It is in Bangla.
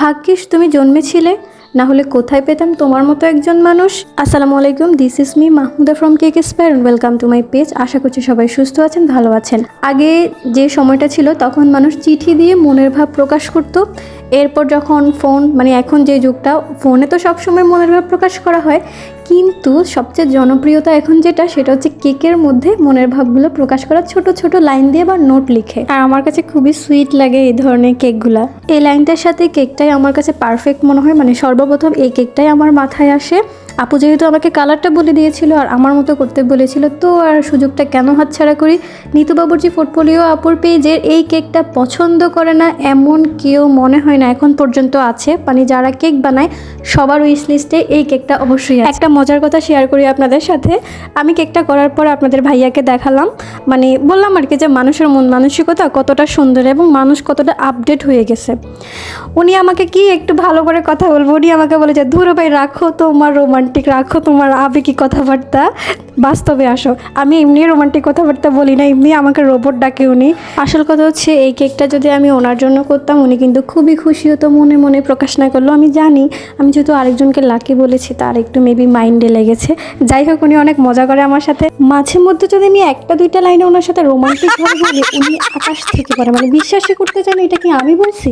ভাগ্যিস তুমি জন্মেছিলে, না হলে কোথায় পেতাম তোমার মতো একজন মানুষ। আসসালামু আলাইকুম, this is me Mahmuda from cake spire. Welcome to my page. আশা করছি সবাই সুস্থ আছেন, ভালো আছেন। আগে যে সময়টা ছিল তখন মানুষ চিঠি দিয়ে মনের ভাব প্রকাশ করত। এরপর যখন ফোন, মানে এখন যে যুগটা, ফোনে তো সবসময় মনের ভাব প্রকাশ করা হয়, কিন্তু সবচেয়ে জনপ্রিয়তা এখন যেটা, সেটা হচ্ছে কেকের মধ্যে মনের ভাবগুলো প্রকাশ করা, ছোট ছোট লাইন দিয়ে বা নোট লিখে। আর আমার কাছে খুবই সুইট লাগে এই ধরনের কেকগুলা। এই লাইনটার সাথে কেকটাই আমার কাছে পারফেক্ট মনে হয়, মানে সর্বপ্রথম এই কেকটাই আমার মাথায় আসে। আপু যেহেতু আমাকে কালারটা বলে দিয়েছিল আর আমার মতো করতে বলেছিল, তো আর সুযোগটা কেন হাতছাড়া করি। নিতু বাবুর্চি পোর্টফোলিও আপুর পেজের এই কেকটা পছন্দ করে না এমন কেউ মনে হয় না এখন পর্যন্ত আছে। মানে যারা কেক বানায় সবার উইশ লিস্টে এই কেকটা অবশ্যই আছে। একটা মজার কথা শেয়ার করি আপনাদের সাথে। আমি কেকটা করার পর আপনাদের ভাইয়াকে দেখালাম, মানে বললাম আর কি যে মানুষের মন মানসিকতা কতটা সুন্দর এবং মানুষ কতটা আপডেট হয়ে গেছে। উনি আমাকে কি একটু ভালো করে কথা বলবো, উনি আমাকে বলে যে ধুরো ভাই, রাখো তোমার রোমান্টিক, রাখো তোমার আবেগী কথাবার্তা, বাস্তবে আসো। আমি এমনি রোমান্টিক কথাবার্তা বলি না, এমনি আমাকে রোবট ডাকে উনি। আসল কথা হচ্ছে এই কেকটা যদি আমি ওনার জন্য করতাম, উনি কিন্তু খুবই খুশি হতো, মনে মনে প্রকাশ না করলেও। আমি জানি আমি যেহেতু আরেকজনকে লাকি বলেছি, তার একটু মেবি মাইন্ডে লেগেছে। যাই হোক, উনি অনেক মজা করে আমার সাথে। মাঝে মধ্যে যদি আমি একটা দুইটা লাইনে ওনার সাথে রোমান্টিক ভাবে বলি, উনি আকাশ থেকে পড়ে, মানে বিশ্বাসই করতে চান এটা কি আমি বলছি।